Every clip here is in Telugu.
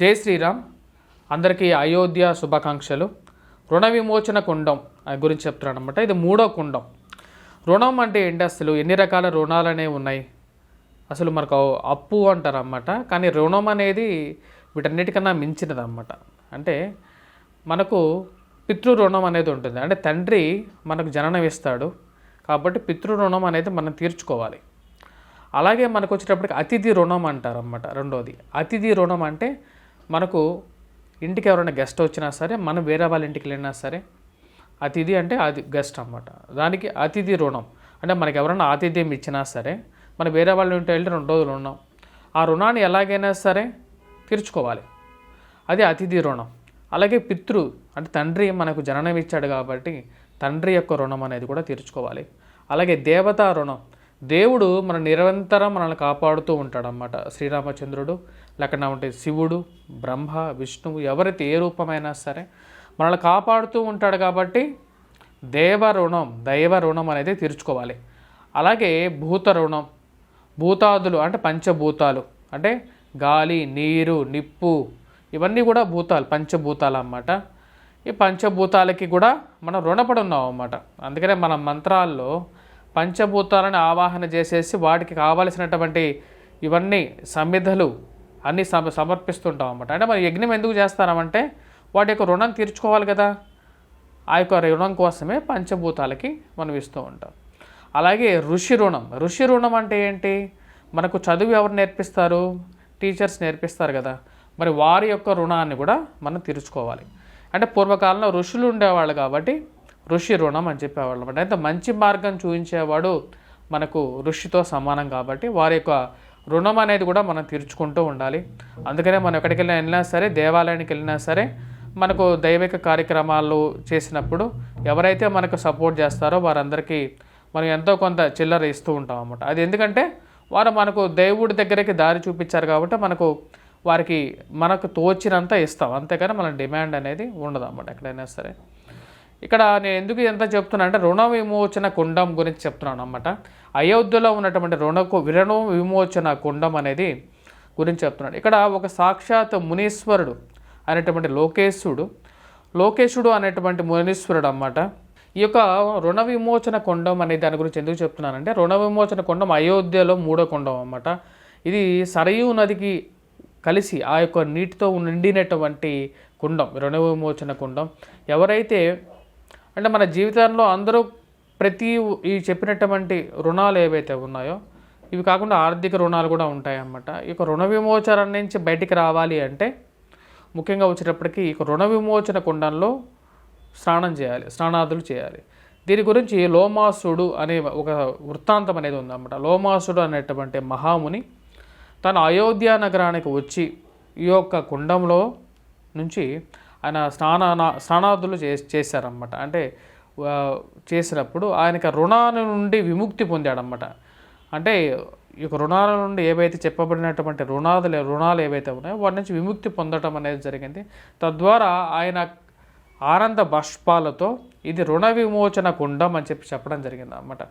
జై శ్రీరామ్. అందరికీ అయోధ్య శుభాకాంక్షలు. రుణ విమోచన కుండం గురించి చెప్తున్నాను అనమాట. ఇది 3వ కుండం. రుణం అంటే ఏంటి, అసలు ఎన్ని రకాల రుణాలు అనేవి ఉన్నాయి, అసలు మనకు అప్పు అంటారు అన్నమాట. కానీ రుణం అనేది వీటన్నిటికన్నా మించినది అన్నమాట. అంటే మనకు పితృ రుణం అనేది ఉంటుంది. అంటే తండ్రి మనకు జననం ఇస్తాడు కాబట్టి పితృ రుణం అనేది మనం తీర్చుకోవాలి. అలాగే మనకు వచ్చేటప్పటికి అతిథి రుణం అంటారు అన్నమాట. రెండోది అతిథి రుణం అంటే మనకు ఇంటికి ఎవరైనా గెస్ట్ వచ్చినా సరే, మనం వేరే వాళ్ళ ఇంటికి వెళ్ళినా సరే, అతిథి అంటే అది గెస్ట్ అన్నమాట. దానికి అతిథి రుణం అంటే మనకి ఎవరైనా ఆతిథ్యం ఇచ్చినా సరే, మనం వేరే వాళ్ళ ఇంటికి వెళ్ళి 2 రోజులు ఉన్నాం, ఆ రుణాన్ని ఎలాగైనా సరే తీర్చుకోవాలి. అది అతిథి రుణం. అలాగే పితృ అంటే తండ్రి మనకు జననం ఇచ్చాడు కాబట్టి తండ్రి యొక్క రుణం అనేది కూడా తీర్చుకోవాలి. అలాగే దేవతా రుణం, దేవుడు మన నిరంతరం మనల్ని కాపాడుతూ ఉంటాడన్నమాట. శ్రీరామచంద్రుడు లేకపోతే శివుడు, బ్రహ్మ, విష్ణువు, ఎవరైతే ఏ రూపమైనా సరే మనల్ని కాపాడుతూ ఉంటాడు కాబట్టి దైవ రుణం అనేది తీర్చుకోవాలి. అలాగే భూత రుణం, భూతాదులు అంటే పంచభూతాలు అంటే గాలి, నీరు, నిప్పు, ఇవన్నీ కూడా భూతాలు, పంచభూతాలు అన్నమాట. ఈ పంచభూతాలకి కూడా మనం రుణపడి ఉన్నాం అన్నమాట. అందుకనే మన మంత్రాల్లో పంచభూతాలను ఆవాహన చేసేసి వాటికి కావలసినటువంటి ఇవన్నీ సమిధలు అన్నీ సమర్పిస్తుంటాం అన్నమాట. అంటే మరి యజ్ఞం ఎందుకు చేస్తామంటే వాటి యొక్క రుణం తీర్చుకోవాలి కదా. ఆ యొక్క రుణం కోసమే పంచభూతాలకి మనం ఇస్తూ ఉంటాం. అలాగే ఋషి రుణం అంటే ఏంటి, మనకు చదువు ఎవరు నేర్పిస్తారు, టీచర్స్ నేర్పిస్తారు కదా. మరి వారి యొక్క రుణాన్ని కూడా మనం తీర్చుకోవాలి. అంటే పూర్వకాలంలో ఋషులు ఉండేవాళ్ళు కాబట్టి ఋషి రుణం అని చెప్పేవాళ్ళు అనమాట. అయితే మంచి మార్గం చూపించేవాడు మనకు ఋషితో సమానం కాబట్టి వారి యొక్క రుణం అనేది కూడా మనం తీర్చుకుంటూ ఉండాలి. అందుకనే మనం ఎక్కడికి వెళ్ళినా సరే, దేవాలయానికి వెళ్ళినా సరే, మనకు దైవిక కార్యక్రమాలు చేసినప్పుడు ఎవరైతే మనకు సపోర్ట్ చేస్తారో వారందరికీ మనం ఎంతో కొంత చిల్లర ఇస్తూ ఉంటాం అన్నమాట. అది ఎందుకంటే వారు మనకు దేవుడి దగ్గరికి దారి చూపించారు కాబట్టి మనకు తోచినంత ఇస్తాం, అంతేకాని మన డిమాండ్ అనేది ఉండదు అన్నమాట ఎక్కడైనా సరే. ఇక్కడ నేను ఎందుకు ఎంత చెప్తున్నా అంటే రుణ విమోచన కుండం గురించి చెప్తున్నాను అన్నమాట. అయోధ్యలో ఉన్నటువంటి రుణ విమోచన కుండం అనేది గురించి చెప్తున్నాడు. ఇక్కడ ఒక సాక్షాత్ మునీశ్వరుడు అనేటువంటి లోకేశుడు అనేటువంటి మునీశ్వరుడు అన్నమాట. ఈ యొక్క రుణ విమోచన కుండం అనే దాని గురించి ఎందుకు చెప్తున్నానంటే, రుణ విమోచన కుండం అయోధ్యలో 3వ కుండం అన్నమాట. ఇది సరయూ నదికి కలిసి ఆ యొక్క నీటితో నిండినటువంటి కుండం, రుణ విమోచన కుండం. ఎవరైతే అంటే మన జీవితంలో అందరూ ఈ చెప్పినటువంటి రుణాలు ఏవైతే ఉన్నాయో ఇవి కాకుండా ఆర్థిక రుణాలు కూడా ఉంటాయన్నమాట. ఈ యొక్క రుణ విమోచన నుంచి బయటికి రావాలి అంటే ముఖ్యంగా వచ్చేటప్పటికి ఈ రుణ విమోచన కుండంలో స్నానాదులు చేయాలి. దీని గురించి లోమాసుడు అనే ఒక వృత్తాంతం అనేది ఉందన్నమాట. లోమాసుడు అనేటువంటి మహాముని తను అయోధ్య నగరానికి వచ్చి ఈ యొక్క కుండంలో నుంచి ఆయన స్నానాదులు చేశారన్నమాట. అంటే చేసినప్పుడు ఆయనకి రుణాల నుండి విముక్తి పొందాడన్నమాట. అంటే ఈ యొక్క రుణాల నుండి ఏవైతే చెప్పబడినటువంటి రుణాలు ఏవైతే ఉన్నాయో వాటి నుంచి విముక్తి పొందడం అనేది జరిగింది. తద్వారా ఆయన ఆనంద బాష్పాలతో ఇది రుణ విమోచన కుండం అని చెప్పడం జరిగింది అన్నమాట.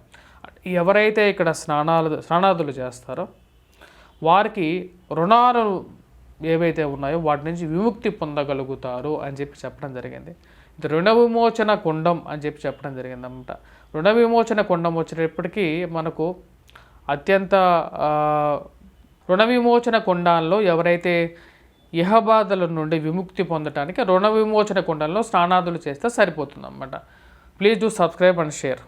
ఎవరైతే ఇక్కడ స్నానాదులు చేస్తారో వారికి రుణాలు ఏవైతే ఉన్నాయో వాటి నుంచి విముక్తి పొందగలుగుతారు అని చెప్పడం జరిగింది. ఇది రుణ విమోచన కుండం అని చెప్పడం జరిగింది అన్నమాట. రుణ విమోచన కుండం వచ్చేటప్పటికీ మనకు అత్యంత రుణ విమోచన కుండాల్లో ఎవరైతే ఇహబాధల నుండి విముక్తి పొందడానికి రుణ విమోచన కుండంలో స్నానాదులు చేస్తే సరిపోతుంది అన్నమాట. Please do subscribe and share.